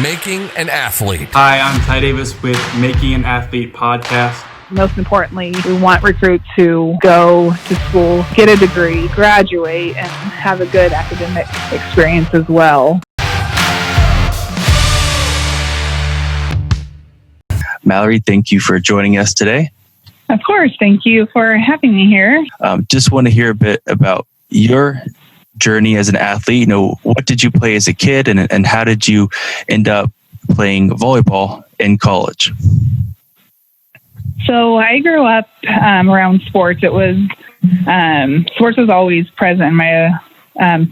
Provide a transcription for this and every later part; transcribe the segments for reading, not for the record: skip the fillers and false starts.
Making an Athlete. Hi, I'm Ty Davis with Making an Athlete podcast. Most importantly, we want recruits to go to school, get a degree, graduate, and have a good academic experience as well. Mallory, thank you for joining us today. Of course. Thank you for having me here. Just want to hear a bit about your journey as an athlete. You know, what did you play as a kid, and how did you end up playing volleyball in college? So I grew up around sports. It was sports was always present in my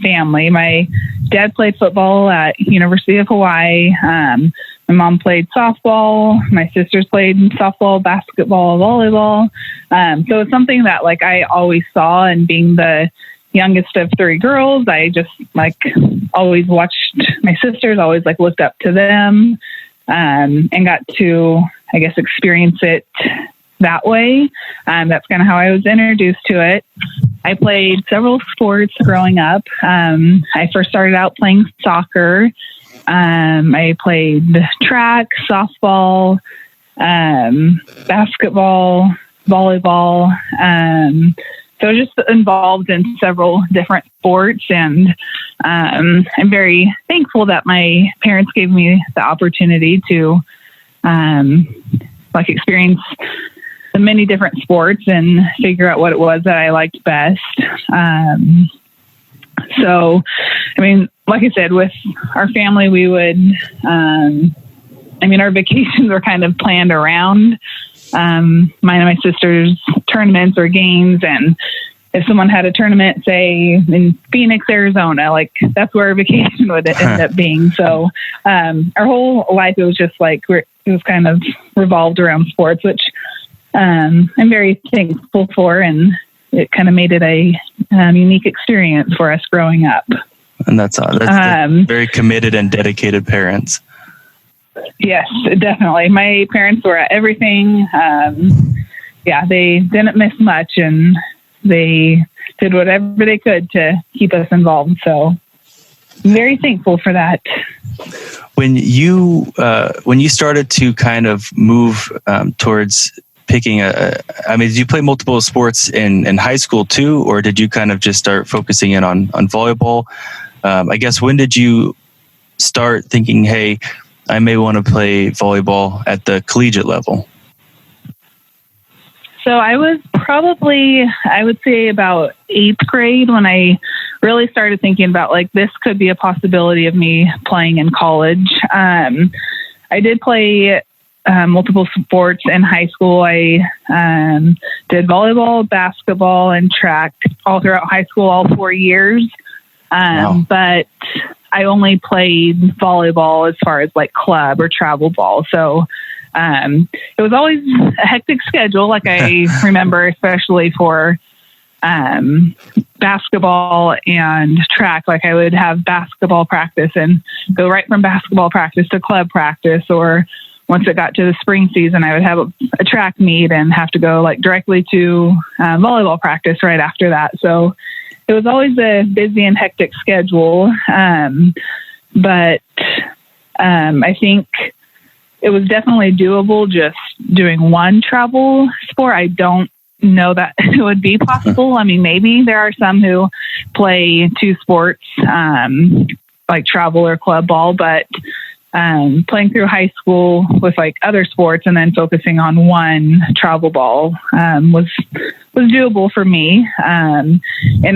family. My dad played football at University of Hawaii. My mom played softball. My sisters played softball, basketball, volleyball. So it's something that I always saw, and being the youngest of three girls, I just always watched my sisters, always looked up to them, and got to, I guess, experience it that way. That's kind of how I was introduced to it. I played several sports growing up. I first started out playing soccer. I played track, softball, basketball, volleyball. So just involved in several different sports, and I'm very thankful that my parents gave me the opportunity to experience the many different sports and figure out what it was that I liked best. So, like I said, with our family, we would, our vacations were kind of planned around mine and my sister's tournaments or games. And if someone had a tournament, say in Phoenix, Arizona, that's where our vacation would end up being. So our whole life, it was just it was kind of revolved around sports, which I'm very thankful for. And it kind of made it a unique experience for us growing up. And that's very committed and dedicated parents. Yes, definitely. My parents were at everything. They didn't miss much, and they did whatever they could to keep us involved. So I'm very thankful for that. When you started to kind of move towards picking did you play multiple sports in high school too, or did you kind of just start focusing in on volleyball? I guess, when did you start thinking, hey, I may want to play volleyball at the collegiate level? So I was probably, I would say, about 8th grade when I really started thinking about this could be a possibility of me playing in college. I did play multiple sports in high school. I did volleyball, basketball, and track all throughout high school, all 4 years. Wow. But I only played volleyball as far as club or travel ball. So it was always a hectic schedule. I remember, especially for basketball and track, I would have basketball practice and go right from basketball practice to club practice, or once it got to the spring season, I would have a track meet and have to go directly to volleyball practice right after that. So it was always a busy and hectic schedule. But I think it was definitely doable just doing one travel sport. I don't know that it would be possible. Maybe there are some who play 2 sports, like travel or club ball, but playing through high school with other sports and then focusing on one travel ball was doable for me. And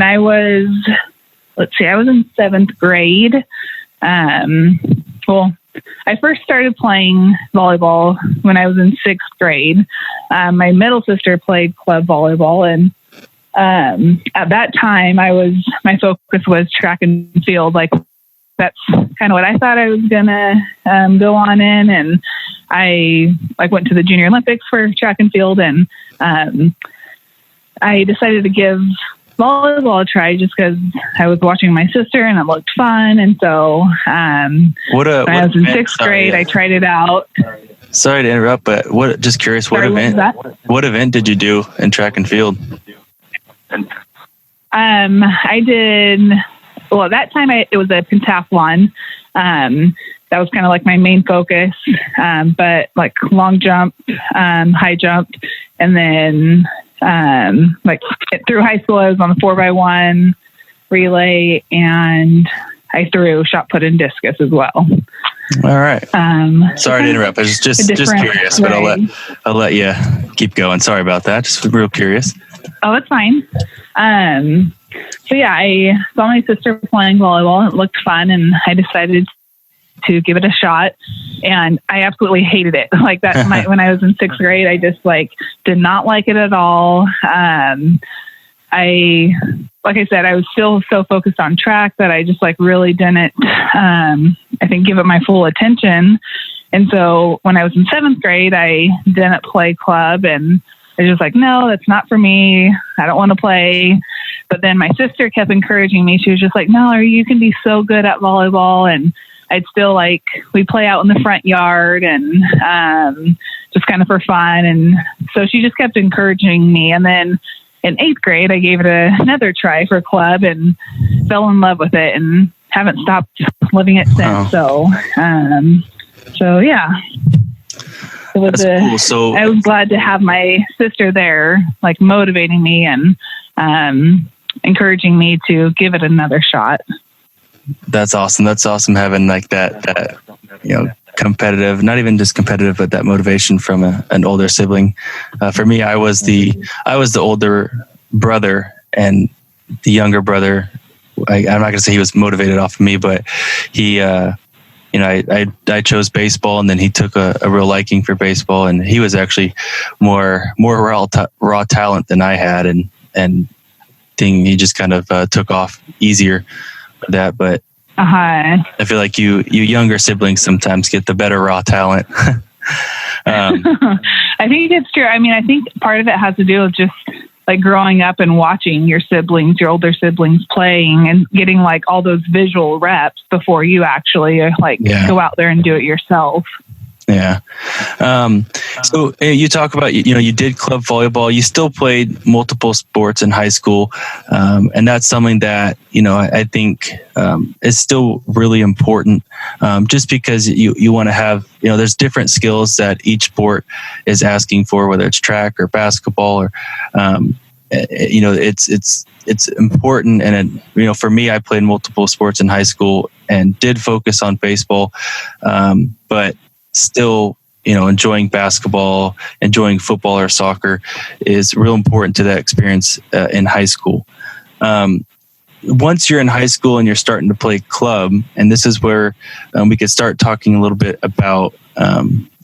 I was in 7th grade. I first started playing volleyball when I was in 6th grade. My middle sister played club volleyball, and at that time, my focus was track and field. That's kind of what I thought I was gonna go on in, and I went to the Junior Olympics for track and field, and I decided to give volleyball a try just because I was watching my sister and it looked fun. And so when I was in 6th grade, I tried it out. Sorry to interrupt, but just curious, what event did you do in track and field? I did, that time it was a pentathlon. that was kind of like my main focus. But like long jump, high jump, and then like through high school, I was on the 4x1 relay, and I threw shot put and discus as well. All right. Sorry to interrupt. I was just curious, but I'll let you keep going. Sorry about that. Just real curious. Oh, it's fine. So yeah, I saw my sister playing volleyball. It looked fun, and I decided to give it a shot. And I absolutely hated it. Like that, when I was in 6th grade, I just did not like it at all. Like I said, I was still so focused on track that I just really didn't, I think, give it my full attention. And so when I was in 7th grade, I didn't play club, and I was just no, that's not for me. I don't want to play. But then my sister kept encouraging me. She was just Mallory, you can be so good at volleyball. And I'd still we play out in the front yard and just kind of for fun. And so she just kept encouraging me. And then in 8th grade, I gave it another try for club and fell in love with it and haven't stopped loving it since. Oh. So yeah. It was cool. So I was glad to have my sister there, motivating me and encouraging me to give it another shot. That's awesome. That's awesome having that competitive, not even just competitive, but that motivation from an older sibling. For me, I was the older brother, and the younger brother, I'm not going to say he was motivated off of me, but he, I chose baseball, and then he took a real liking for baseball, and he was actually more raw talent than I had, and he just kind of took off easier for that. But I feel like you younger siblings sometimes get the better raw talent. I think it's true. I mean, I think part of it has to do with just growing up and watching your older siblings playing and getting all those visual reps before you actually go out there and do it yourself. Yeah. So you talk about, you did club volleyball, you still played multiple sports in high school. And that's something that, I think, is still really important. Just because you want to have, there's different skills that each sport is asking for, whether it's track or basketball or, it's important. And, for me, I played multiple sports in high school and did focus on baseball. But still, enjoying basketball, enjoying football or soccer is real important to that experience in high school. Once you're in high school and you're starting to play club, and this is where we could start talking a little bit about,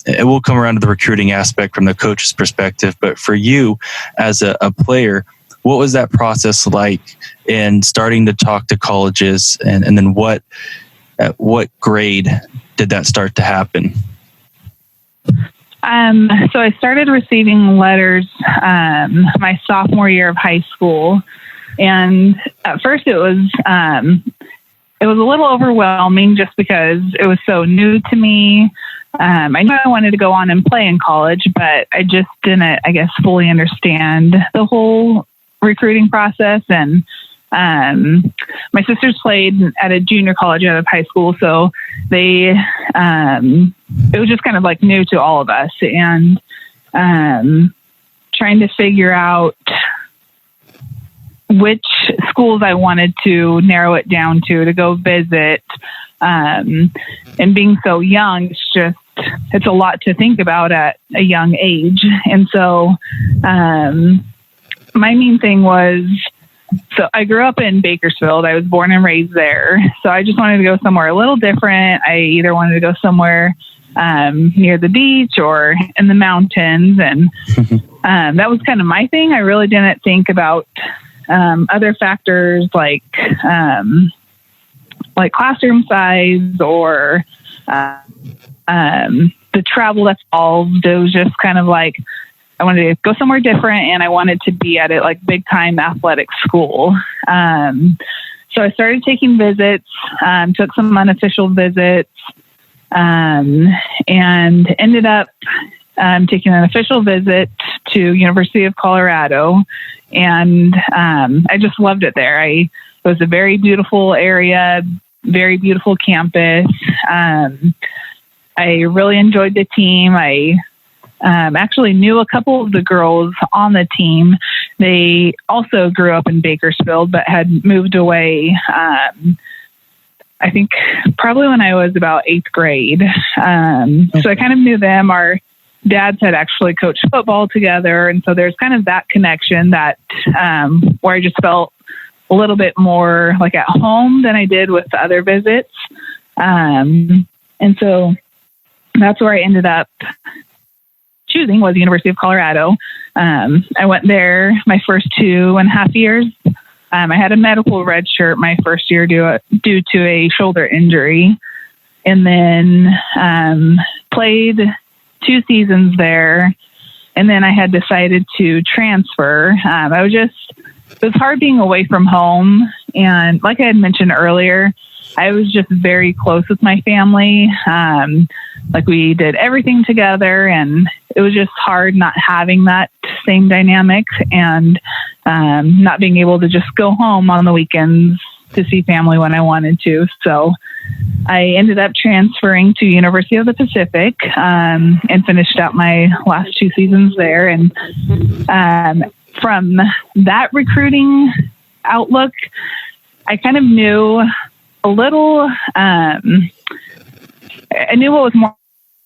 it will come around to the recruiting aspect from the coach's perspective, but for you as a player, what was that process like in starting to talk to colleges, and then at what grade did that start to happen? So I started receiving letters my sophomore year of high school, and at first it was a little overwhelming just because it was so new to me. I knew I wanted to go on and play in college, but I just didn't, fully understand the whole recruiting process. And my sisters played at a junior college out of high school, so it was just kind of new to all of us, and trying to figure out which schools I wanted to narrow it down to go visit. And being so young, it's a lot to think about at a young age. And so my main thing was, so I grew up in Bakersfield. I was born and raised there. So I just wanted to go somewhere a little different. I either wanted to go somewhere near the beach or in the mountains. And that was kind of my thing. I really didn't think about other factors like classroom size or the travel that's involved. It was just kind of I wanted to go somewhere different, and I wanted to be at it big time athletic school. So I started taking visits, took some unofficial visits, and ended up taking an official visit to University of Colorado. And I just loved it there. It was a very beautiful area, very beautiful campus. I really enjoyed the team. I actually knew a couple of the girls on the team. They also grew up in Bakersfield, but had moved away, I think probably when I was about 8th grade. So I kind of knew them. Our dads had actually coached football together. And so there's kind of that connection that where I just felt a little bit more like at home than I did with the other visits. And so that's where I ended up choosing, was the University of Colorado. I went there my first 2.5 years. I had a medical red shirt my first year due to a shoulder injury, and then played 2 seasons there. And then I had decided to transfer. It was hard being away from home. And like I had mentioned earlier, I was just very close with my family. Like we did everything together, and it was just hard not having that same dynamic and not being able to just go home on the weekends to see family when I wanted to. So I ended up transferring to University of the Pacific and finished out my last 2 seasons there. And from that recruiting outlook, I kind of knew a little, I knew what was more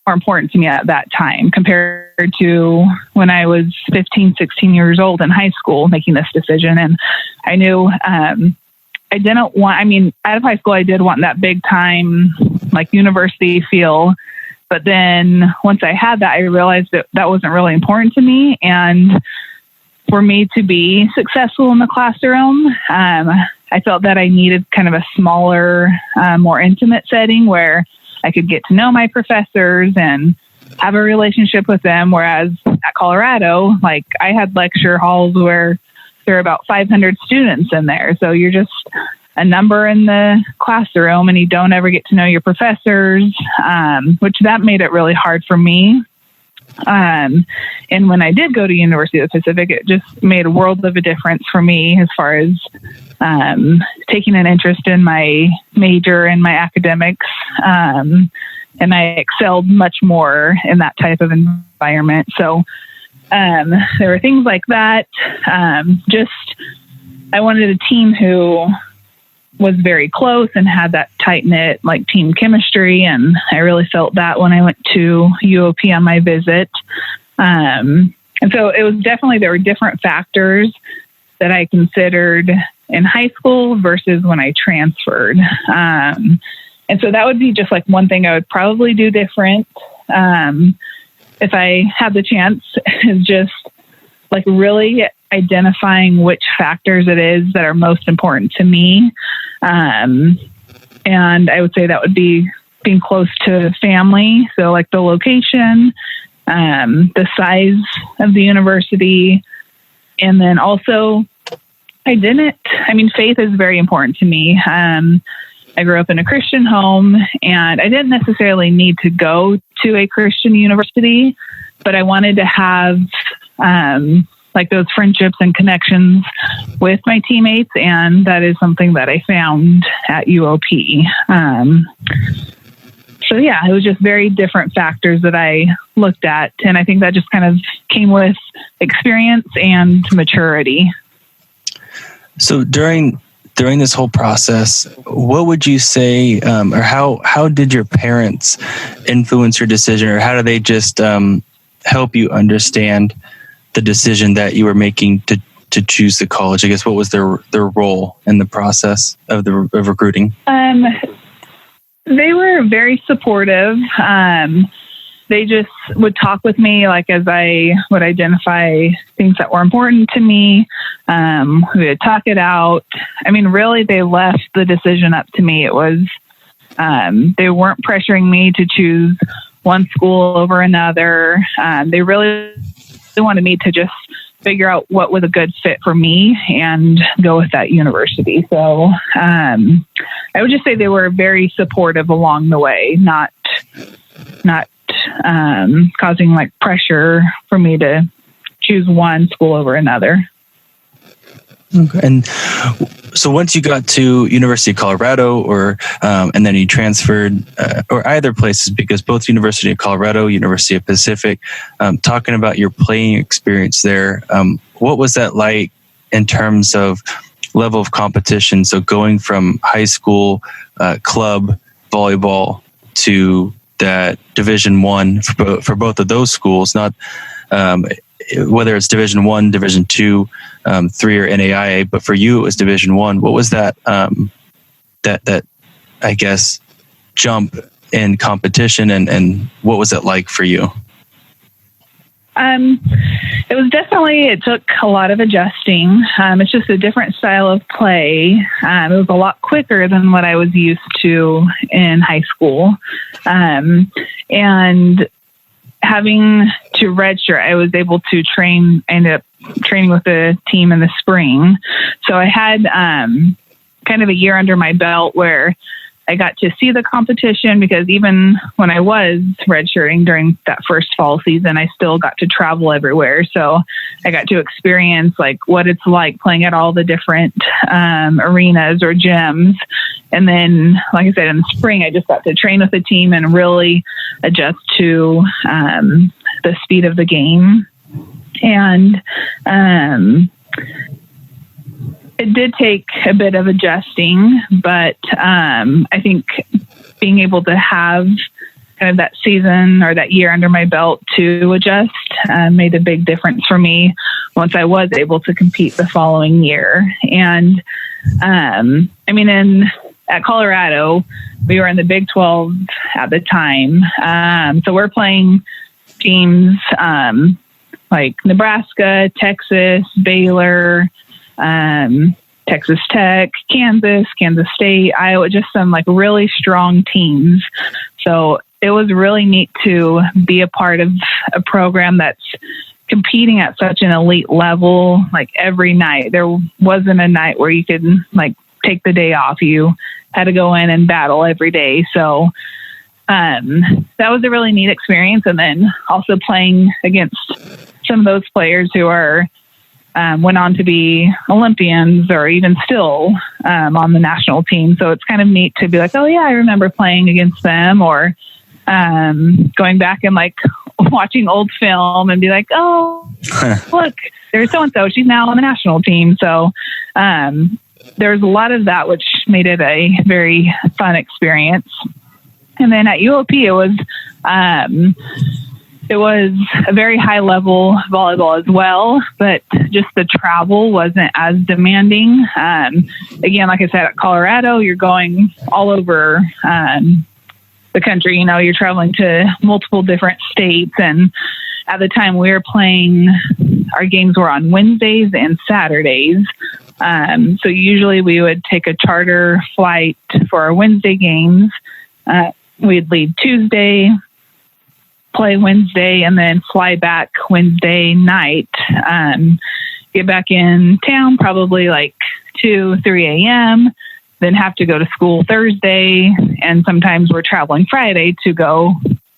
important to me at that time compared to when I was 15, 16 years old in high school making this decision. And I knew I didn't want, out of high school, I did want that big time, like university feel. But then once I had that, I realized that that wasn't really important to me. And for me to be successful in the classroom, I felt that I needed kind of a smaller, more intimate setting where I could get to know my professors and have a relationship with them. Whereas at Colorado, like I had lecture halls where there are about 500 students in there. So you're just a number in the classroom and you don't ever get to know your professors, which that made it really hard for me. And when I did go to University of the Pacific, it just made a world of a difference for me as far as taking an interest in my major and my academics. And I excelled much more in that type of environment. So there were things like that. I wanted a team who was very close and had that tight-knit like team chemistry. And I really felt that when I went to UOP on my visit. And so it was definitely, there were different factors that I considered in high school versus when I transferred. And so that would be just like one thing I would probably do different if I had the chance, is just like really identifying which factors it is that are most important to me. And I would say that would be being close to family. So like the location, the size of the university, and then also faith is very important to me. I grew up in a Christian home and I didn't necessarily need to go to a Christian university, but I wanted to have like those friendships and connections with my teammates. And that is something that I found at UOP. So yeah, it was just very different factors that I looked at. And I think that just kind of came with experience and maturity. So during this whole process, what would you say, or how did your parents influence your decision, or how do they just help you understand the decision that you were making to choose the college? I guess what was their role in the process of recruiting? They were very supportive. They just would talk with me, like as I would identify things that were important to me. We would talk it out. Really, they left the decision up to me. It was, they weren't pressuring me to choose one school over another. They really wanted me to just figure out what was a good fit for me and go with that university. So I would just say they were very supportive along the way, not causing like pressure for me to choose one school over another. Okay. And so once you got to University of Colorado, or and then you transferred, or either places, because both University of Colorado, University of Pacific, talking about your playing experience there, what was that like in terms of level of competition? So going from high school club volleyball to that Division I for both of those schools, not whether it's Division I, Division II, 3, or NAIA, but for you it was Division I. What was that that I guess jump in competition, and what was it like for you? It took a lot of adjusting. It's just a different style of play. It was a lot quicker than what I was used to in high school. And having to redshirt, I was able to I ended up training with the team in the spring. So I had kind of a year under my belt where I got to see the competition, because even when I was redshirting during that first fall season, I still got to travel everywhere. So I got to experience like what it's like playing at all the different arenas or gyms. And then, like I said, in the spring, I just got to train with the team and really adjust to the speed of the game. And it did take a bit of adjusting, but I think being able to have kind of that season or that year under my belt to adjust made a big difference for me once I was able to compete the following year. And at Colorado, we were in the Big 12 at the time. So we're playing teams like Nebraska, Texas, Baylor, Texas Tech, Kansas State, Iowa, just some like really strong teams. So it was really neat to be a part of a program that's competing at such an elite level. Like every night, there wasn't a night where you could like take the day off. You had to go in and battle every day. So that was a really neat experience. And then also playing against some of those players who are went on to be Olympians or even still on the national team. So it's kind of neat to be like, oh yeah, I remember playing against them, or going back and like watching old film and be like, oh, look, there's so-and-so, she's now on the national team. So there's a lot of that, which made it a very fun experience. And then at UOP, it was a very high level volleyball as well, but just the travel wasn't as demanding. Again, like I said, at Colorado, you're going all over the country. You know, you're traveling to multiple different states. And at the time we were playing, our games were on Wednesdays and Saturdays. So usually we would take a charter flight for our Wednesday games. We'd leave Tuesday, play Wednesday, and then fly back Wednesday night. Get back in town probably like 2, 3 a.m., then have to go to school Thursday, and sometimes we're traveling Friday to go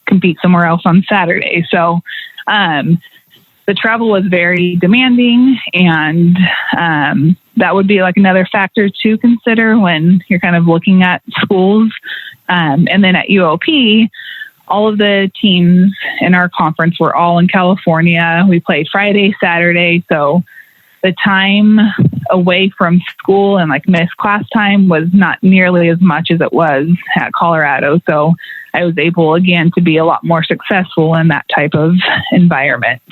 compete somewhere else on Saturday. So the travel was very demanding, and that would be like another factor to consider when you're kind of looking at schools. And then at UOP, all of the teams in our conference were all in California. We played Friday, Saturday. So the time away from school and like missed class time was not nearly as much as it was at Colorado. So I was able, again, to be a lot more successful in that type of environment.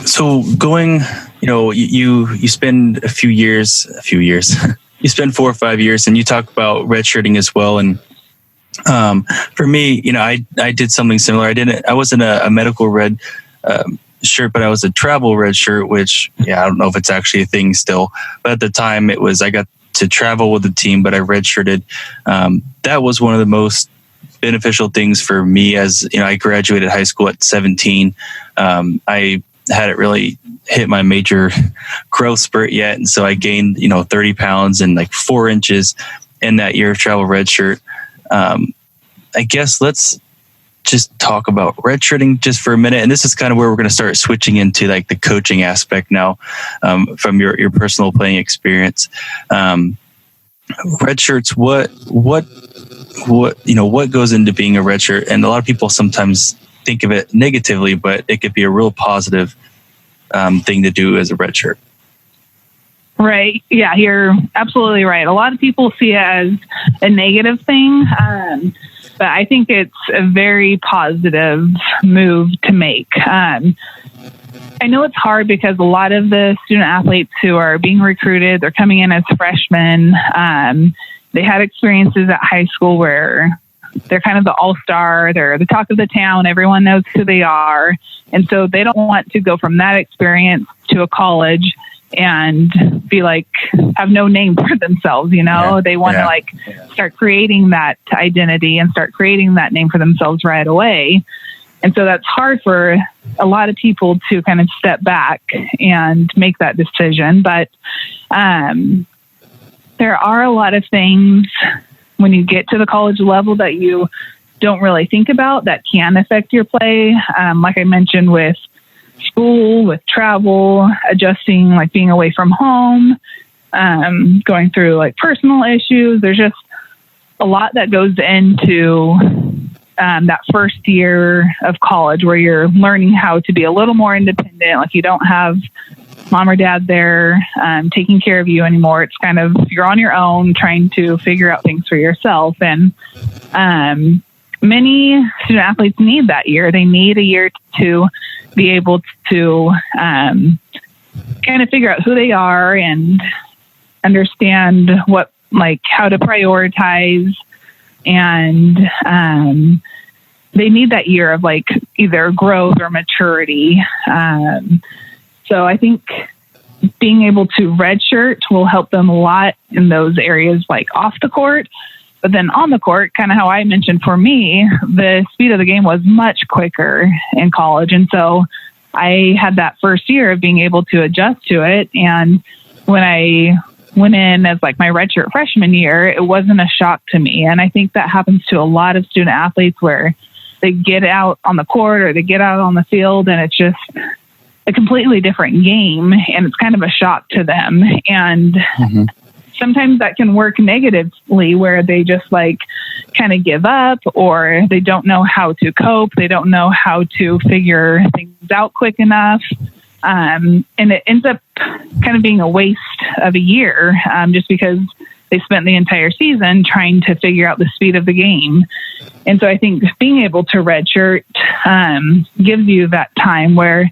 So going, you spend a few years, you spend 4 or 5 years, and you talk about redshirting as well. And for me, I did something similar. I wasn't a medical red shirt, but I was a travel red shirt, which, I don't know if it's actually a thing still, but at the time I got to travel with the team, but I redshirted. That was one of the most beneficial things for me, as I graduated high school at 17. I hadn't really hit my major growth spurt yet, and so I gained 30 pounds and like 4 inches in that year of travel redshirt. I guess let's just talk about redshirting just for a minute? And this is kind of where we're going to start switching into like the coaching aspect now, from your personal playing experience. Redshirts, what goes into being a redshirt? And a lot of people sometimes think of it negatively, but it could be a real positive thing to do as a redshirt. Right. Yeah, you're absolutely right. A lot of people see it as a negative thing, but I think it's a very positive move to make. I know it's hard because a lot of the student athletes who are being recruited, they're coming in as freshmen. They had experiences at high school where they're kind of the all-star, they're the talk of the town, everyone knows who they are. And so they don't want to go from that experience to a college and be like, have no name for themselves, you know? They want to start creating that identity and start creating that name for themselves right away. And so that's hard for a lot of people to kind of step back and make that decision. But there are a lot of things when you get to the college level that you don't really think about that can affect your play. Like I mentioned, with school, with travel, adjusting, like being away from home, going through like personal issues. There's just a lot that goes into that first year of college where you're learning how to be a little more independent. Like you don't have mom or dad there taking care of you anymore. It's kind of, you're on your own trying to figure out things for yourself. And many student athletes need that year. They need a year to be able to kind of figure out who they are and understand what, like how to prioritize. And they need that year of like either growth or maturity. So I think being able to redshirt will help them a lot in those areas, like off the court. But then on the court, kind of how I mentioned, for me, the speed of the game was much quicker in college. And so I had that first year of being able to adjust to it. And when I went in as like my redshirt freshman year, it wasn't a shock to me. And I think that happens to a lot of student athletes where they get out on the court or they get out on the field and it's just a completely different game and it's kind of a shock to them. And sometimes that can work negatively where they just like kind of give up or they don't know how to cope. They don't know how to figure things out quick enough. And it ends up kind of being a waste of a year just because they spent the entire season trying to figure out the speed of the game. And so I think being able to redshirt gives you that time where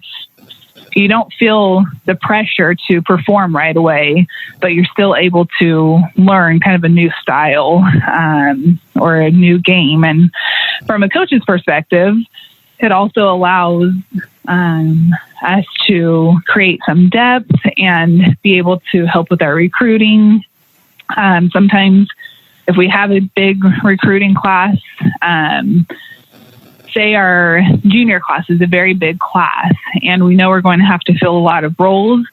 you don't feel the pressure to perform right away, but you're still able to learn kind of a new style or a new game. And from a coach's perspective, it also allows us to create some depth and be able to help with our recruiting. Sometimes if we have a big recruiting class, say our junior class is a very big class and we know we're going to have to fill a lot of roles,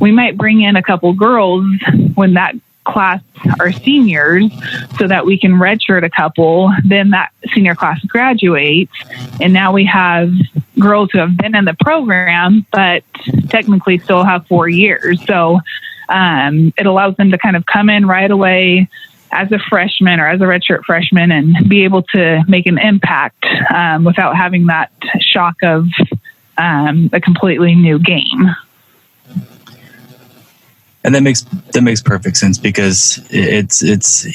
we might bring in a couple girls when that class are seniors so that we can redshirt a couple. Then that senior class graduates and now we have girls who have been in the program but technically still have 4 years. So it allows them to kind of come in right away as a freshman or as a redshirt freshman and be able to make an impact without having that shock of a completely new game. And that makes perfect sense because it's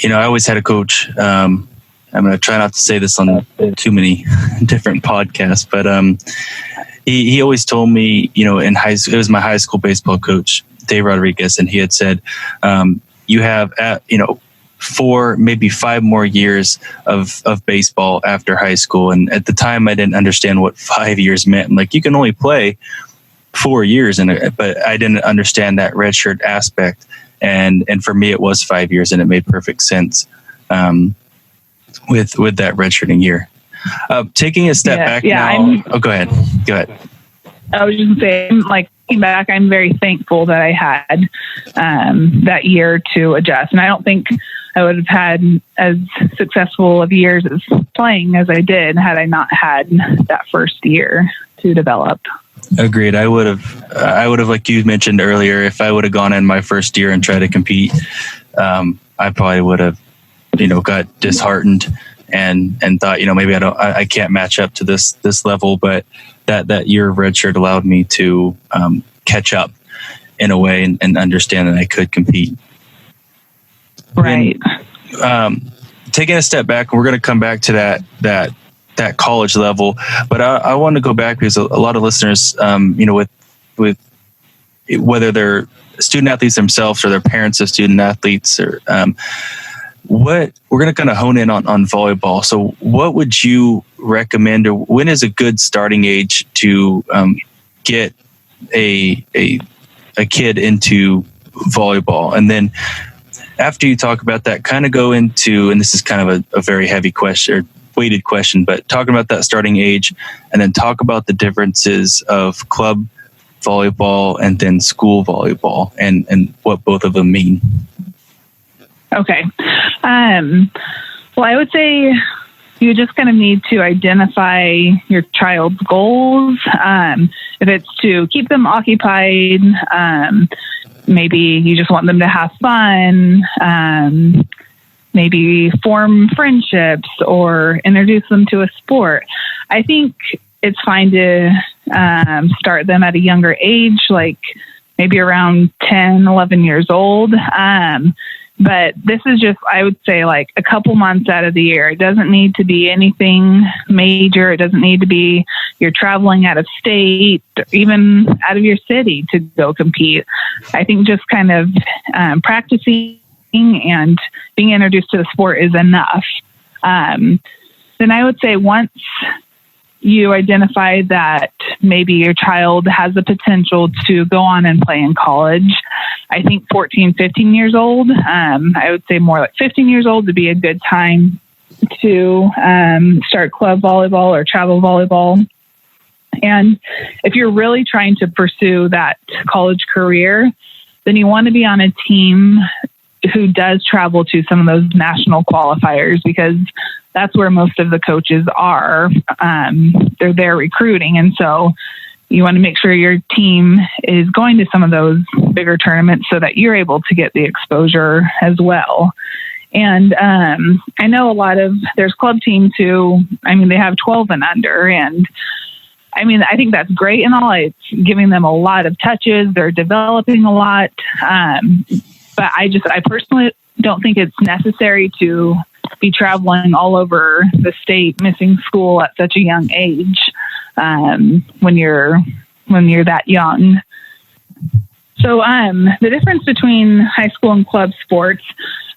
I always had a coach. I'm going to try not to say this on too many different podcasts, but he always told me, in high school, it was my high school baseball coach, Dave Rodriguez, and he had said, you have 4, maybe 5 more years of baseball after high school. And at the time, I didn't understand what 5 years meant. Like, you can only play 4 years, but I didn't understand that redshirt aspect. And for me, it was 5 years, and it made perfect sense with that redshirting year. Taking a step back now. Go ahead. I was just saying, like, looking back, I'm very thankful that I had that year to adjust. And I don't think I would have had as successful of years as playing as I did had I not had that first year to develop. Agreed. I would have, like you mentioned earlier, if I would have gone in my first year and tried to compete, I probably would have, got disheartened and thought, maybe I can't match up to this level. But that year of redshirt allowed me to catch up in a way and understand that I could compete. Right. And, taking a step back, we're going to come back to that college level, but I want to go back because a lot of listeners, with whether they're student athletes themselves or their parents of student athletes, or what we're going to kind of hone in on volleyball. So, what would you recommend, or when is a good starting age to get a kid into volleyball? And then after you talk about that, kind of go into, and this is kind of a very heavy question or weighted question, but talking about that starting age, and then talk about the differences of club volleyball and then school volleyball and what both of them mean. Okay. Well, I would say you just kind of need to identify your child's goals. If it's to keep them occupied, maybe you just want them to have fun, maybe form friendships or introduce them to a sport. I think it's fine to start them at a younger age, like maybe around 10, 11 years old. But this is just, I would say, like a couple months out of the year. It doesn't need to be anything major. It doesn't need to be you're traveling out of state, or even out of your city to go compete. I think just kind of practicing and being introduced to the sport is enough. Then I would say once you identify that maybe your child has the potential to go on and play in college, I think 14, 15 years old, I would say more like 15 years old would be a good time to start club volleyball or travel volleyball. And if you're really trying to pursue that college career, then you want to be on a team who does travel to some of those national qualifiers, because that's where most of the coaches are. They're there recruiting. And so you want to make sure your team is going to some of those bigger tournaments so that you're able to get the exposure as well. And I know there's club teams who, they have 12 and under. And I think that's great and all. It's giving them a lot of touches. They're developing a lot. But I personally don't think it's necessary to be traveling all over the state, missing school at such a young age, when you're that young. So the difference between high school and club sports,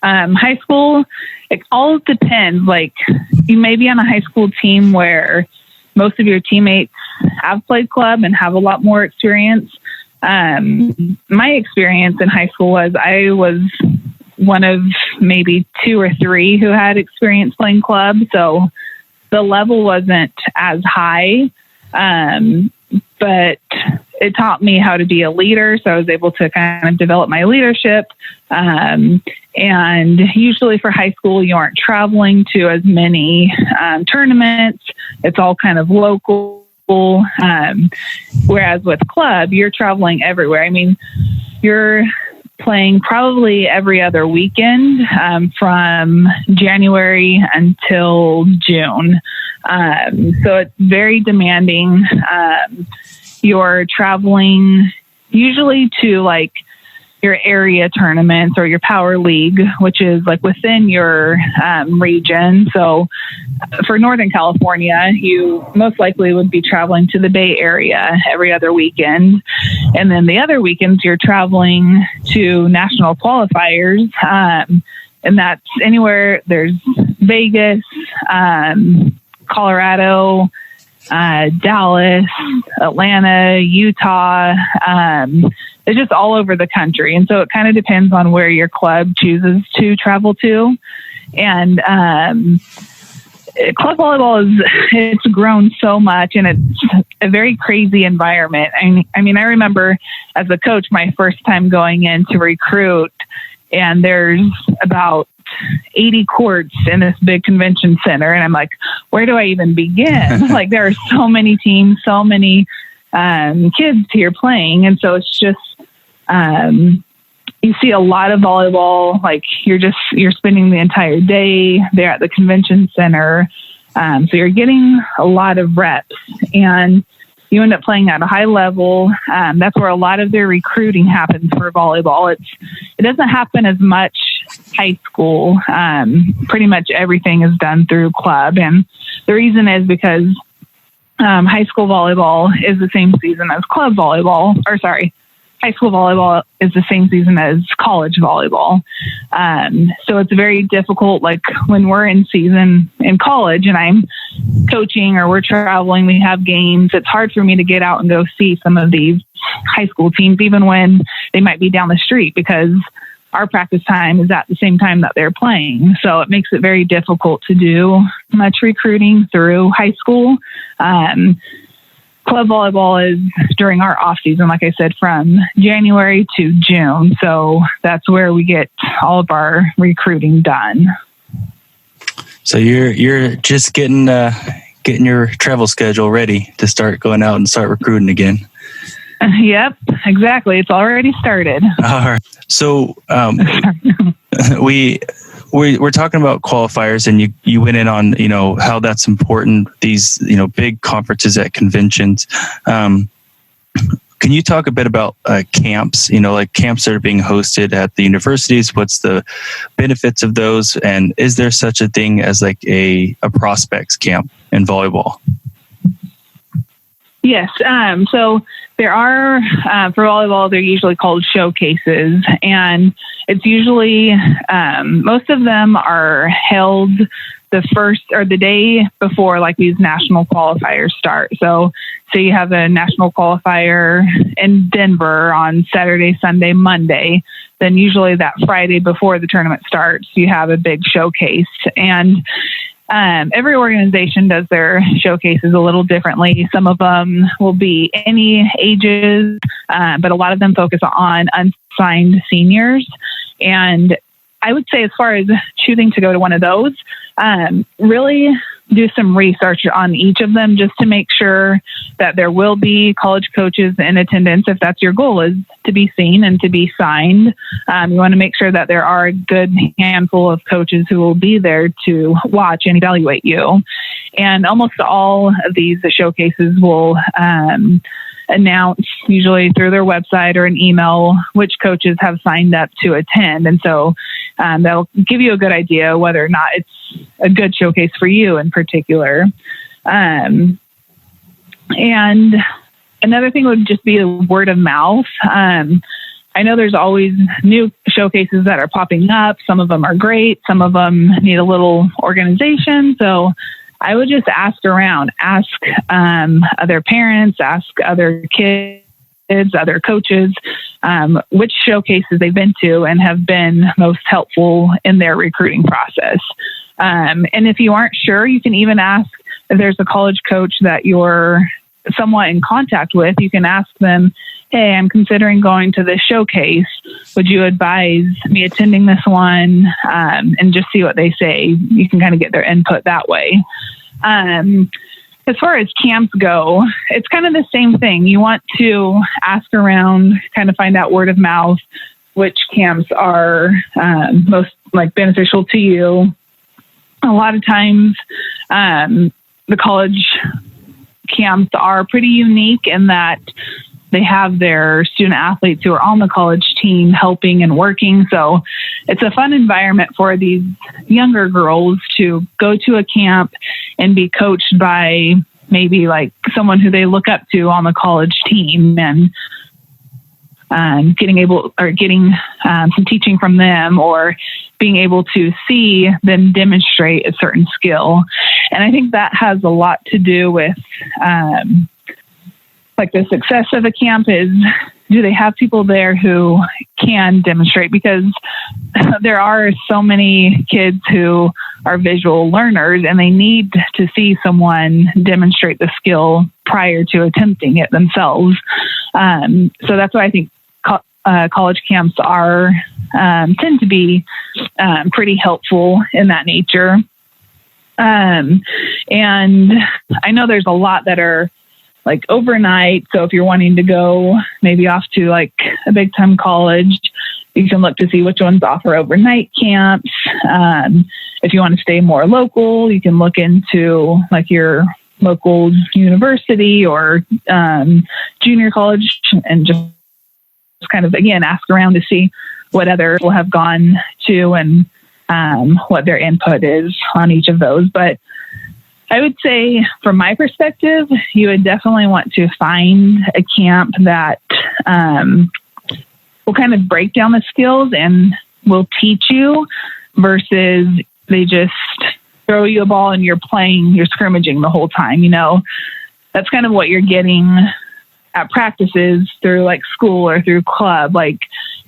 high school, it all depends. Like, you may be on a high school team where most of your teammates have played club and have a lot more experience. My experience in high school was I was one of maybe 2 or 3 who had experience playing club. So the level wasn't as high, but it taught me how to be a leader. So I was able to kind of develop my leadership. And usually for high school, you aren't traveling to as many tournaments. It's all kind of local. Whereas with club, you're traveling everywhere. You're playing probably every other weekend from January until June. So it's very demanding. You're traveling usually to like your area tournaments or your power league, which is like within your region. So for Northern California, you most likely would be traveling to the Bay Area every other weekend. And then the other weekends, you're traveling to national qualifiers. And that's anywhere. There's Vegas, Colorado, Dallas, Atlanta, Utah. It's just all over the country. And so it kind of depends on where your club chooses to travel to. And club volleyball it's grown so much, and it's a very crazy environment. I remember as a coach, my first time going in to recruit, and there's about 80 courts in this big convention center. And I'm like, where do I even begin? Like, there are so many teams, so many kids here playing. And so it's just, you see a lot of volleyball. Like, you're spending the entire day there at the convention center. So you're getting a lot of reps, and you end up playing at a high level. That's where a lot of their recruiting happens for volleyball. It doesn't happen as much high school. Pretty much everything is done through club. And the reason is because high school volleyball is the same season as club volleyball, high school volleyball is the same season as college volleyball. So it's very difficult. Like, when we're in season in college and I'm coaching or we're traveling, we have games, it's hard for me to get out and go see some of these high school teams, even when they might be down the street, because our practice time is at the same time that they're playing. So it makes it very difficult to do much recruiting through high school. Club volleyball is during our off season, like I said, from January to June. So that's where we get all of our recruiting done. So you're just getting your travel schedule ready to start going out and start recruiting again. Yep, exactly. It's already started. All right. So we're talking about qualifiers, and you went in on, how that's important, these, big conferences at conventions. Can you talk a bit about camps, like camps that are being hosted at the universities? What's the benefits of those? And is there such a thing as like a prospects camp in volleyball? Yes. So there are, for volleyball, they're usually called showcases, and it's usually, most of them are held the first or the day before, like, these national qualifiers start. So you have a national qualifier in Denver on Saturday, Sunday, Monday. Then usually that Friday before the tournament starts, you have a big showcase. And every organization does their showcases a little differently. Some of them will be any ages, but a lot of them focus on unsigned seniors. And I would say, as far as choosing to go to one of those, really do some research on each of them, just to make sure that there will be college coaches in attendance. If that's your goal, is to be seen and to be signed. You want to make sure that there are a good handful of coaches who will be there to watch and evaluate you. And almost all of these showcases will announce, usually through their website or an email, which coaches have signed up to attend. And so that'll give you a good idea whether or not it's a good showcase for you in particular. And another thing would just be the word of mouth. I know there's always new showcases that are popping up. Some of them are great. Some of them need a little organization. So I would just ask around, ask other parents, ask other kids, other coaches, which showcases they've been to and have been most helpful in their recruiting process. And if you aren't sure, you can even ask if there's a college coach that you're somewhat in contact with. You can ask them, hey, I'm considering going to this showcase. Would you advise me attending this one? And just see what they say. You can kind of get their input that way. As far as camps go, it's kind of the same thing. You want to ask around, kind of find out word of mouth, which camps are most beneficial to you. A lot of times, the college camps are pretty unique in that they have their student athletes who are on the college team helping and working. So it's a fun environment for these younger girls to go to a camp and be coached by maybe someone who they look up to on the college team, and getting some teaching from them, or being able to see them demonstrate a certain skill. And I think that has a lot to do with the success of a camp is, do they have people there who can demonstrate? Because there are so many kids who are visual learners, and they need to see someone demonstrate the skill prior to attempting it themselves. So that's why I think college camps are tend to be pretty helpful in that nature. And I know there's a lot that are like overnight. So if you're wanting to go maybe off to like a big time college, you can look to see which ones offer overnight camps. If you want to stay more local, you can look into like your local university or junior college and just kind of, again, ask around to see what others will have gone to and what their input is on each of those. But I would say from my perspective, you would definitely want to find a camp that will kind of break down the skills and will teach you versus they just throw you a ball and you're scrimmaging the whole time. You know, that's kind of what you're getting at practices through like school or through club. Like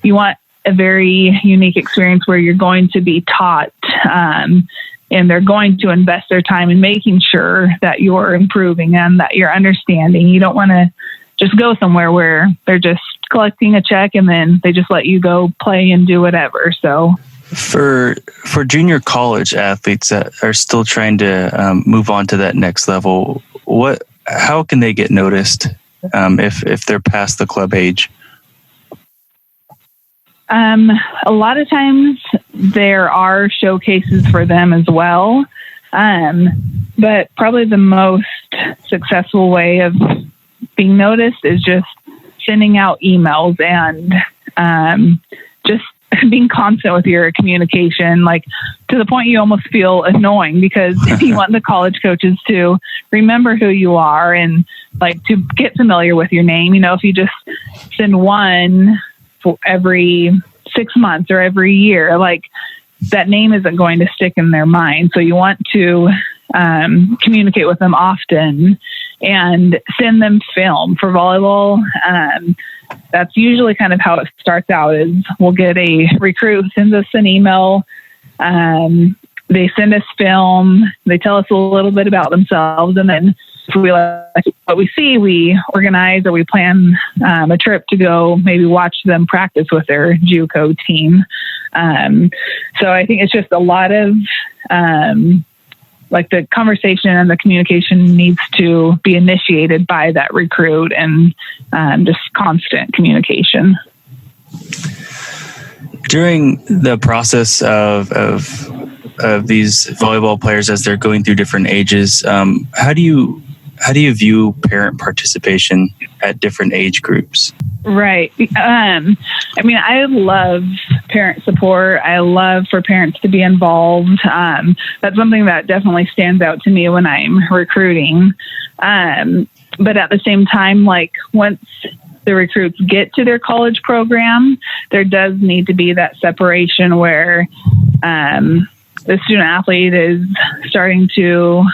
you want a very unique experience where you're going to be taught and they're going to invest their time in making sure that you're improving and that you're understanding. You don't want to just go somewhere where they're just collecting a check and then they just let you go play and do whatever. So for junior college athletes that are still trying to move on to that next level, how can they get noticed if they're past the club age? A lot of times there are showcases for them as well. But probably the most successful way of being noticed is just sending out emails and just being constant with your communication, like to the point you almost feel annoying because you want the college coaches to remember who you are and like to get familiar with your name. You know, if you just send one for every 6 months or every year, like that name isn't going to stick in their mind. So you want to communicate with them often and send them film for volleyball. That's usually kind of how it starts out is we'll get a recruit who sends us an email. They send us film. They tell us a little bit about themselves. And then if we like what we see, we organize or we plan a trip to go maybe watch them practice with their JUCO team. So I think it's just a lot of like the conversation and the communication needs to be initiated by that recruit and just constant communication. During the process of these volleyball players as they're going through different ages, how do you view parent participation at different age groups? Right. I mean, I love parent support. I love for parents to be involved. That's something that definitely stands out to me when I'm recruiting. But at the same time, like once the recruits get to their college program, there does need to be that separation where the student athlete is starting to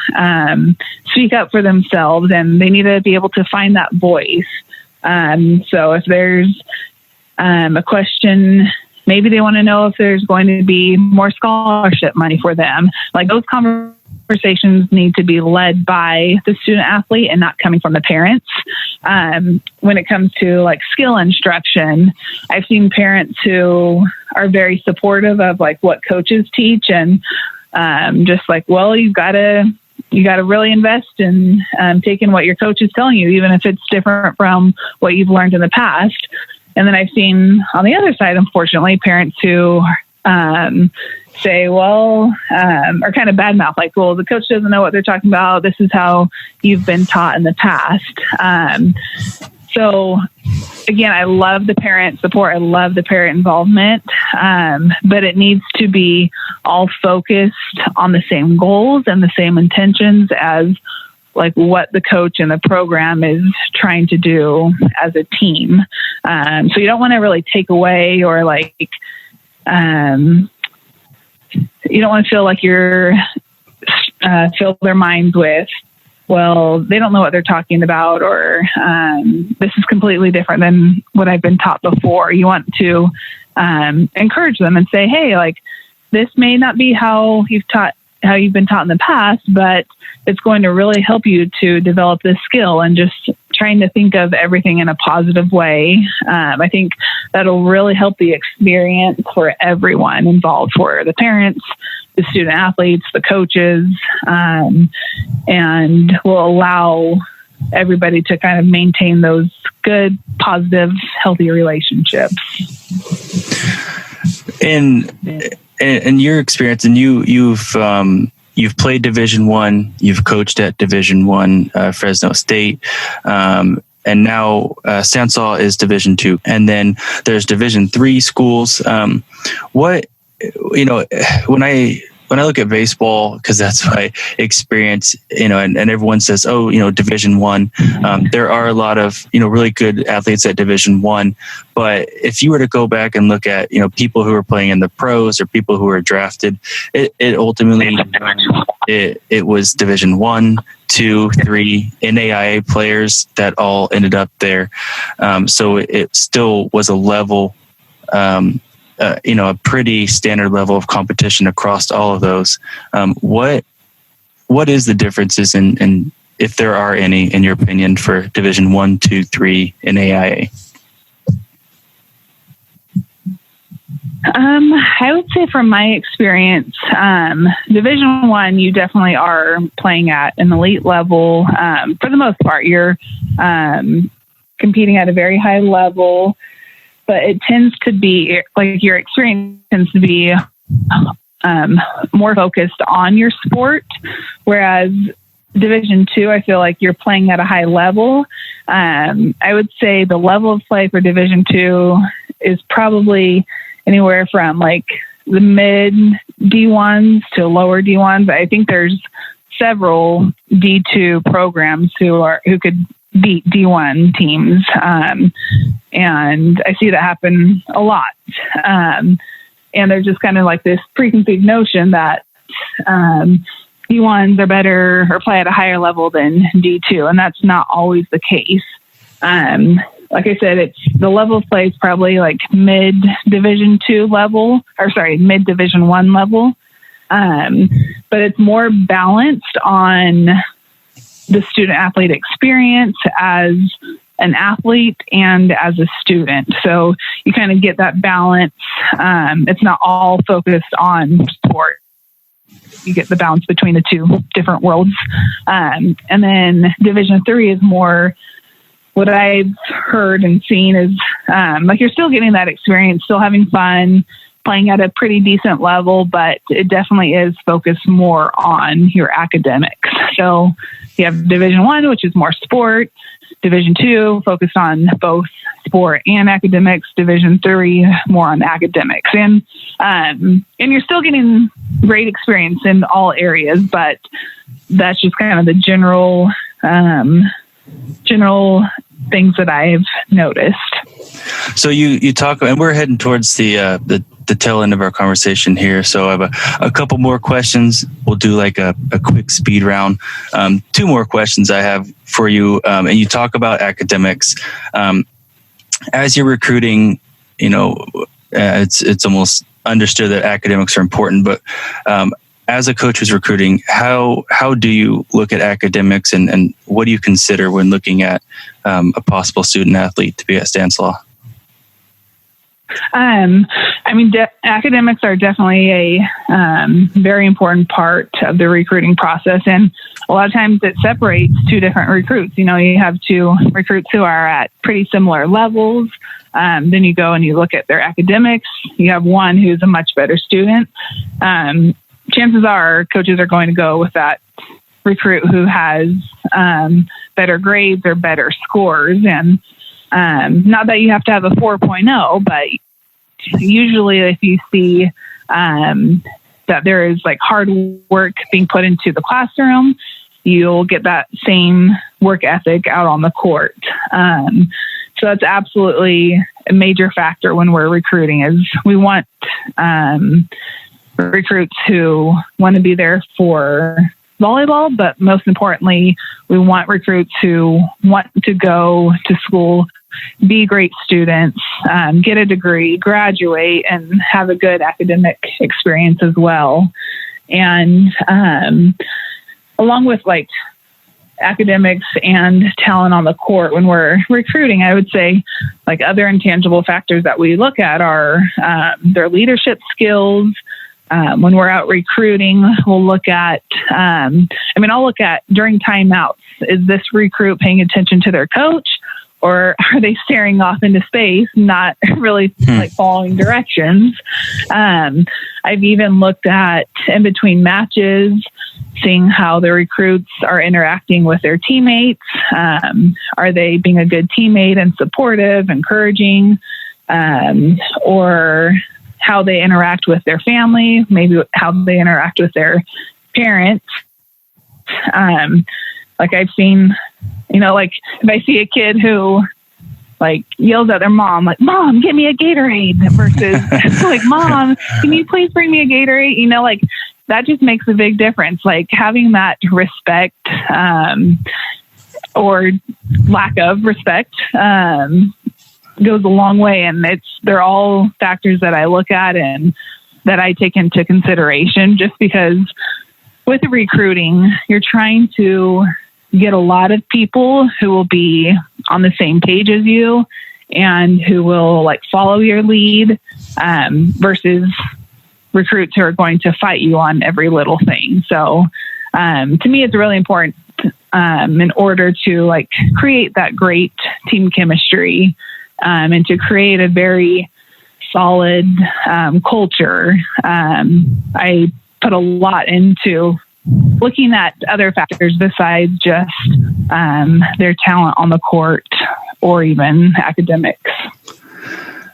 speak up for themselves and they need to be able to find that voice. So if there's a question, maybe they want to know if there's going to be more scholarship money for them. Like those conversations need to be led by the student athlete and not coming from the parents. When it comes to like skill instruction, I've seen parents who are very supportive of like what coaches teach and just like, well, you got to really invest in taking what your coach is telling you, even if it's different from what you've learned in the past. And then I've seen on the other side, unfortunately, parents who say, well, or kind of badmouth, like, well, the coach doesn't know what they're talking about. This is how you've been taught in the past. So again, I love the parent support. I love the parent involvement. But it needs to be all focused on the same goals and the same intentions as like what the coach and the program is trying to do as a team. So you don't want to really take away or like, you don't want to feel like you're fill their minds with, well, they don't know what they're talking about, or this is completely different than what I've been taught before. You want to encourage them and say, hey, like this may not be how you've been taught in the past, but it's going to really help you to develop this skill and just trying to think of everything in a positive way. I think that'll really help the experience for everyone involved, for the parents, the student athletes, the coaches, and will allow everybody to kind of maintain those good, positive, healthy relationships. In your experience, and you've played Division I, you've coached at Division I, Fresno State, and now Stanislaus is Division II, and then there's Division III schools. When I look at baseball, because that's my experience, and everyone says, Division I, there are a lot of, really good athletes at Division I. But if you were to go back and look at, people who are playing in the pros or people who are drafted, it ultimately, it was Division I, II, III NAIA players that all ended up there. So it still was a level, a pretty standard level of competition across all of those. What is the differences in if there are any, in your opinion, for Division I, II, III NAIA? I would say from my experience, Division I, you definitely are playing at an elite level. For the most part, you're competing at a very high level. But it tends to be, like, your experience tends to be more focused on your sport, whereas Division II, I feel like you're playing at a high level. I would say the level of play for Division II is probably anywhere from like the mid D1s to lower D1s. I think there's several D2 programs who could beat D1 teams. And I see that happen a lot. And there's just kind of like this preconceived notion that D1s are better or play at a higher level than D2. And that's not always the case. Like I said, the level of play is probably like mid Division I level. But it's more balanced on the student athlete experience as an athlete and as a student. So you kind of get that balance. It's not all focused on sport. You get the balance between the two different worlds. And then Division III is more, what I've heard and seen is like you're still getting that experience, still having fun, playing at a pretty decent level, but it definitely is focused more on your academics. So you have Division I, which is more sport. Division II, focused on both sport and academics. Division III, more on academics. And you're still getting great experience in all areas, but that's just kind of the general things that I've noticed. So you talk, and we're heading towards the tail end of our conversation here. So I have a couple more questions. We'll do like a quick speed round. Two more questions I have for you. And you talk about academics. As you're recruiting, it's almost understood that academics are important, but as a coach who's recruiting, how do you look at academics and what do you consider when looking at a possible student athlete to be at Stanislaus? Academics are definitely a very important part of the recruiting process. And a lot of times it separates two different recruits. You have two recruits who are at pretty similar levels. Then you go and you look at their academics. You have one who's a much better student. Chances are coaches are going to go with that recruit who has better grades or better scores. And not that you have to have a 4.0, but usually if you see that there is like hard work being put into the classroom, you'll get that same work ethic out on the court. So that's absolutely a major factor when we're recruiting, is we want recruits who want to be there for volleyball, but most importantly, we want recruits who want to go to school, be great students, get a degree, graduate, and have a good academic experience as well. And along with like academics and talent on the court when we're recruiting, I would say like other intangible factors that we look at are their leadership skills. When we're out recruiting, we'll look at, I'll look at during timeouts, is this recruit paying attention to their coach, or are they staring off into space, not really like following directions? I've even looked at in between matches, seeing how the recruits are interacting with their teammates. Are they being a good teammate and supportive, encouraging, or how they interact with their family, maybe how they interact with their parents. Like I've seen, like if I see a kid who like yells at their mom, like, "Mom, get me a Gatorade," versus like, "Mom, can you please bring me a Gatorade?" Like that just makes a big difference. Like having that respect, or lack of respect, goes a long way. And they're all factors that I look at and that I take into consideration, just because with recruiting, you're trying to get a lot of people who will be on the same page as you and who will like follow your lead, versus recruits who are going to fight you on every little thing. So, to me, it's really important, in order to like create that great team chemistry, and to create a very solid culture. I put a lot into looking at other factors besides just their talent on the court or even academics.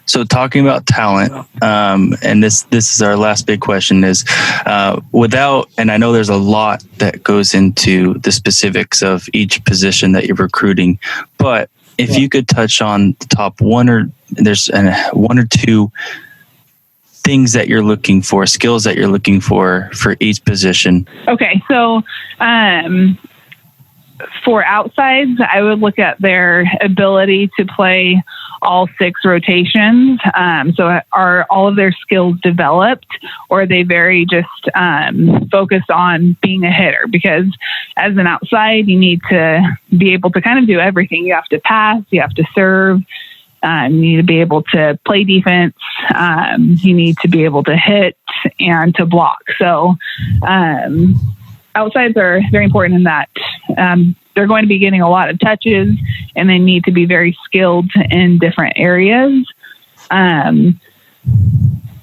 So talking about talent, and this is our last big question, is and I know there's a lot that goes into the specifics of each position that you're recruiting, but if you could touch on the top one or two things that you're looking for, skills that you're looking for each position. Okay. So, for outsides, I would look at their ability to play all 6 rotations. So are all of their skills developed, or are they very just focused on being a hitter? Because as an outside, you need to be able to kind of do everything. You have to pass, you have to serve, you need to be able to play defense, you need to be able to hit and to block. So outsides are very important in that they're going to be getting a lot of touches, and they need to be very skilled in different areas. When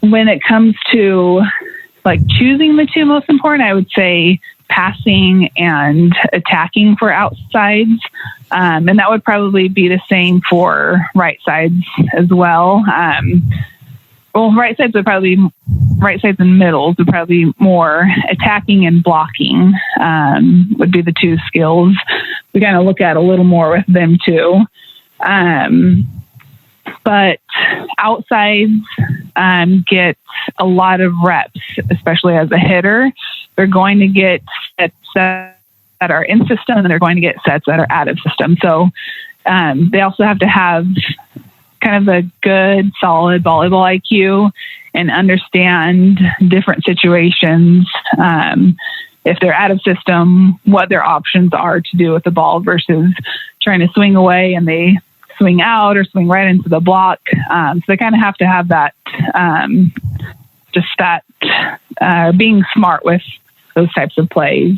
it comes to like choosing the 2 most important, I would say passing and attacking for outsides. And that would probably be the same for right sides as well. Right sides and middles would probably be more attacking and blocking, would be the 2 skills we kind of look at a little more with them too. But outsides get a lot of reps, especially as a hitter. They're going to get sets that are in system, and they're going to get sets that are out of system. So they also have to have kind of a good, solid volleyball IQ and understand different situations. If they're out of system, what their options are to do with the ball versus trying to swing away and they swing out or swing right into the block. So they kind of have to have that, being smart with those types of plays.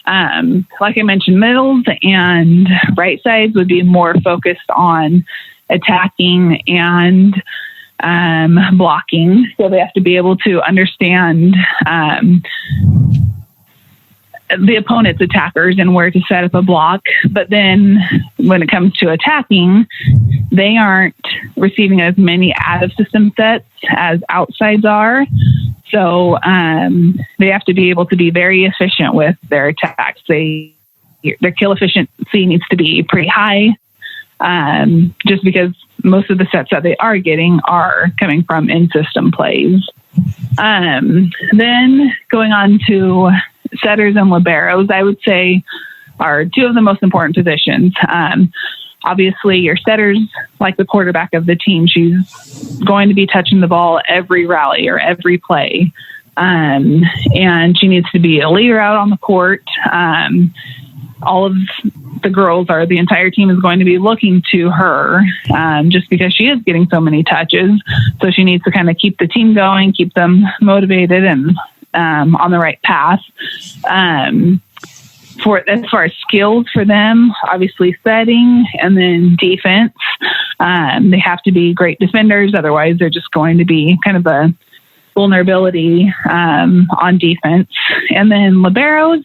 Like I mentioned, middles and right sides would be more focused on attacking and blocking. So they have to be able to understand the opponent's attackers and where to set up a block. But then when it comes to attacking, they aren't receiving as many out of system sets as outsides are. So they have to be able to be very efficient with their attacks. Their kill efficiency needs to be pretty high, just because most of the sets that they are getting are coming from in-system plays. Then going on to setters and liberos, I would say are 2 of the most important positions. Obviously, your setter's like the quarterback of the team. She's going to be touching the ball every rally or every play. And she needs to be a leader out on the court. all of the girls, or the entire team, is going to be looking to her, just because she is getting so many touches. So she needs to kind of keep the team going, keep them motivated and on the right path. As far as skills for them, obviously setting and then defense. They have to be great defenders. Otherwise, they're just going to be kind of a vulnerability on defense. And then liberos,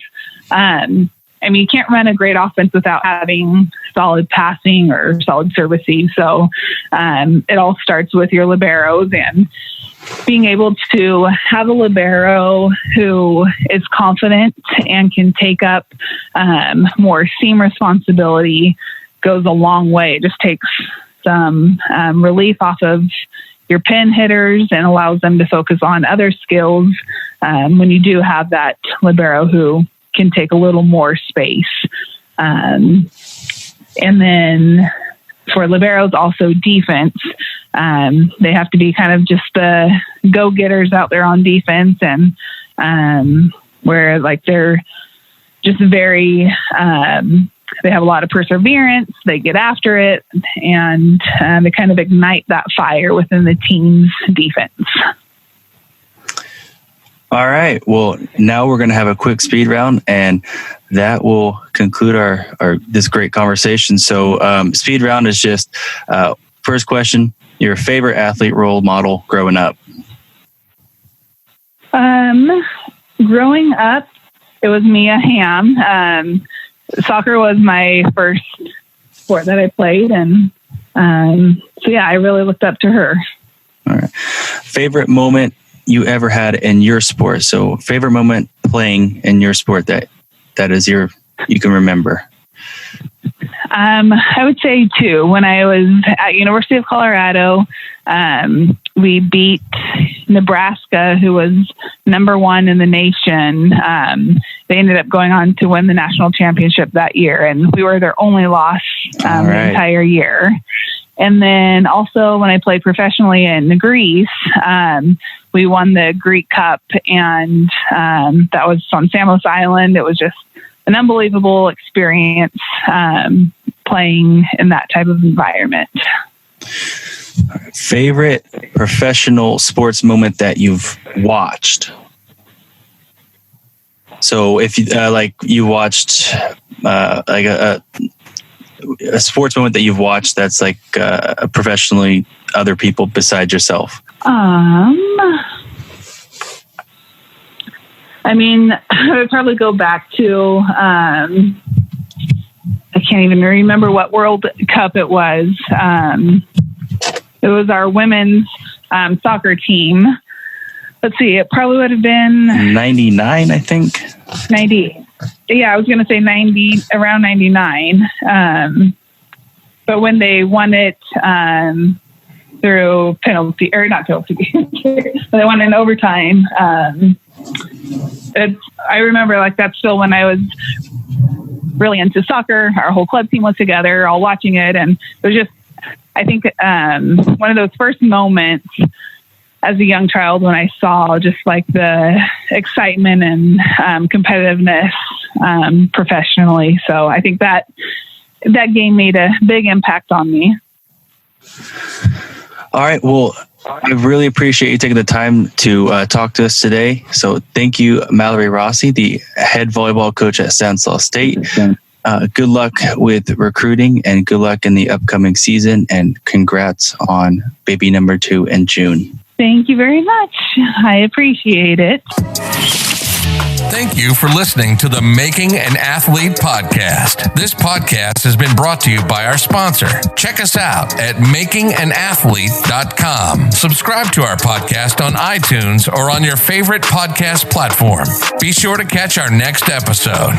you can't run a great offense without having solid passing or solid servicing. So it all starts with your liberos, and being able to have a libero who is confident and can take up more seam responsibility goes a long way. It just takes some relief off of your pin hitters and allows them to focus on other skills when you do have that libero who can take a little more space. And then for liberos, also defense. They have to be kind of just the go-getters out there on defense, and where like they're just very, they have a lot of perseverance, they get after it, and they kind of ignite that fire within the team's defense. All right. Well, now we're going to have a quick speed round, and that will conclude our this great conversation. So speed round is just first question, your favorite athlete role model growing up? Growing up, it was Mia Hamm. Soccer was my first sport that I played, and so yeah, I really looked up to her. All right. Favorite moment you ever had in your sport? So favorite moment playing in your sport that is you can remember. I would say two. When I was at University of Colorado, we beat Nebraska, who was number one in the nation. They ended up going on to win the national championship that year, and we were their only loss the entire year. And then also when I played professionally in Greece, we won the Greek Cup, and that was on Samos Island. It was just an unbelievable experience playing in that type of environment. Favorite professional sports moment that you've watched? So if you you watched a sports moment that you've watched that's like professionally other people besides yourself. I would probably go back to, I can't even remember what World Cup it was. It was our women's soccer team. Let's see, it probably would have been 99, I think. 90. Yeah, I was going to say 90, around 99. But when they won it through penalty, or not penalty, they won in overtime. I remember that's still when I was really into soccer. Our whole club team was together, all watching it. And it was just, I think, one of those first moments as a young child when I saw just the excitement and competitiveness professionally. So I think that game made a big impact on me. All right. Well, I really appreciate you taking the time to talk to us today. So thank you, Mallori Rossi, the head volleyball coach at Stanislaus State. Good luck with recruiting and good luck in the upcoming season, and congrats on baby number 2 in June. Thank you very much. I appreciate it. Thank you for listening to the Making an Athlete podcast. This podcast has been brought to you by our sponsor. Check us out at makinganathlete.com. Subscribe to our podcast on iTunes or on your favorite podcast platform. Be sure to catch our next episode.